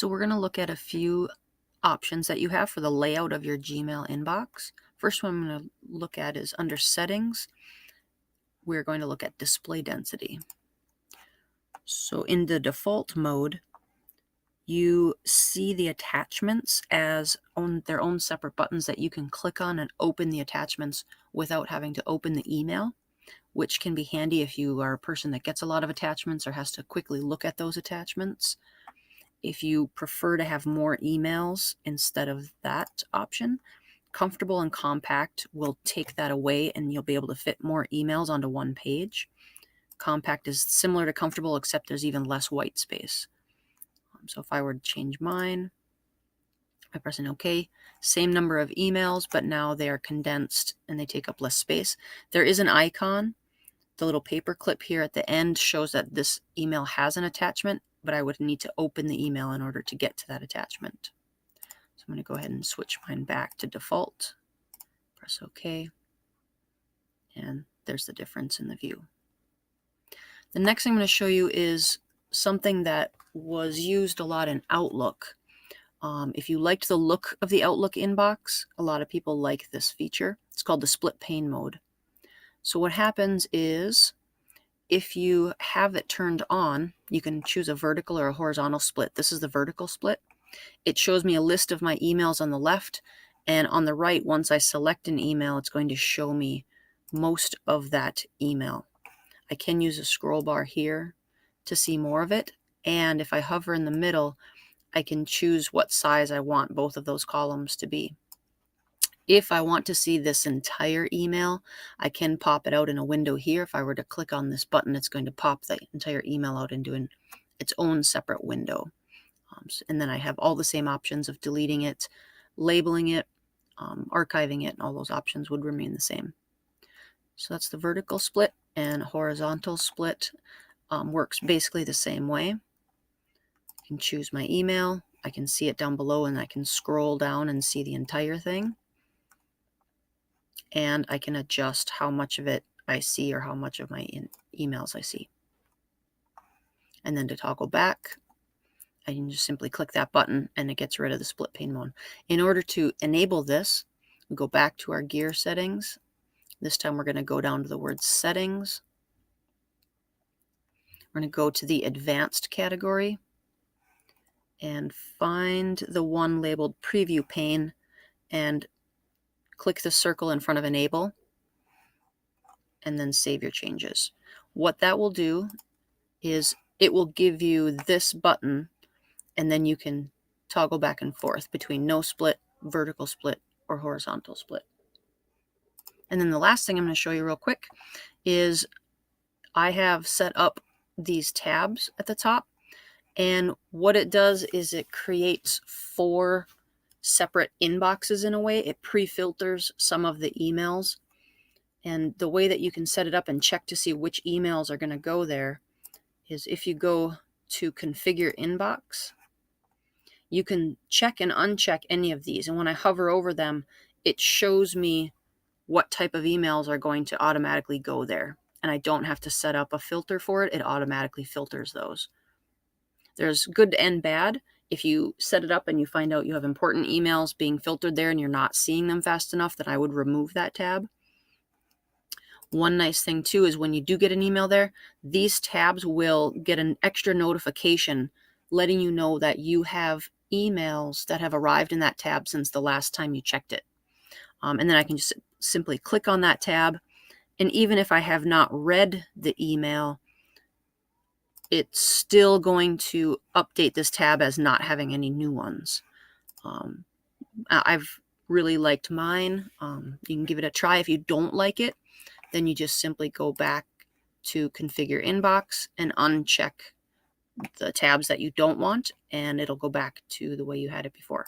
So we're going to look at a few options that you have for the layout of your Gmail inbox. First one I'm going to look at is under settings. We're going to look at display density. So in the default mode, you see the attachments as their own separate buttons that you can click on and open the attachments without having to open the email, which can be handy if you are a person that gets a lot of attachments or has to quickly look at those attachments. If you prefer to have more emails instead of that option, Comfortable and Compact will take that away and you'll be able to fit more emails onto one page. Compact is similar to Comfortable, except there's even less white space. So if I were to change mine, I press an OK, same number of emails, but now they are condensed and they take up less space. There is an icon. The little paper clip here at the end shows that this email has an attachment, but I would need to open the email in order to get to that attachment. So I'm going to go ahead and switch mine back to default. Press OK. And there's the difference in the view. The next thing I'm going to show you is something that was used a lot in Outlook. If you liked the look of the Outlook inbox, a lot of people like this feature. It's called the split pane mode. So what happens is, if you have it turned on, you can choose a vertical or a horizontal split. This is the vertical split. It shows me a list of my emails on the left, and on the right, once I select an email, it's going to show me most of that email. I can use a scroll bar here to see more of it, and if I hover in the middle, I can choose what size I want both of those columns to be. If I want to see this entire email, I can pop it out in a window here. If I were to click on this button, it's going to pop the entire email out into its own separate window. And then I have all the same options of deleting it, labeling it, archiving it, and all those options would remain the same. So that's the vertical split, and horizontal split works basically the same way. I can choose my email, I can see it down below, and I can scroll down and see the entire thing. And I can adjust how much of it I see or how much of my emails I see. And then to toggle back, I can just simply click that button and it gets rid of the split pane mode. In order to enable this, we go back to our gear settings. This time we're going to go down to the word settings. We're going to go to the advanced category and find the one labeled preview pane and click the circle in front of enable and then save your changes. What that will do is it will give you this button, and then you can toggle back and forth between no split, vertical split, or horizontal split. And then the last thing I'm going to show you real quick is I have set up these tabs at the top, and what it does is it creates 4 separate inboxes in a way. It pre-filters some of the emails, and the way that you can set it up and check to see which emails are going to go there is if you go to configure inbox, you can check and uncheck any of these, and when I hover over them, it shows me what type of emails are going to automatically go there, and I don't have to set up a filter for it. It automatically filters those. There's good and bad. If you set it up and you find out you have important emails being filtered there and you're not seeing them fast enough, then I would remove that tab. One nice thing too is when you do get an email there, these tabs will get an extra notification letting you know that you have emails that have arrived in that tab since the last time you checked it. And then I can just simply click on that tab, and even if I have not read the email, it's still going to update this tab as not having any new ones. I've really liked mine. You can give it a try. If you don't like it, then you just simply go back to configure inbox and uncheck the tabs that you don't want, and it'll go back to the way you had it before.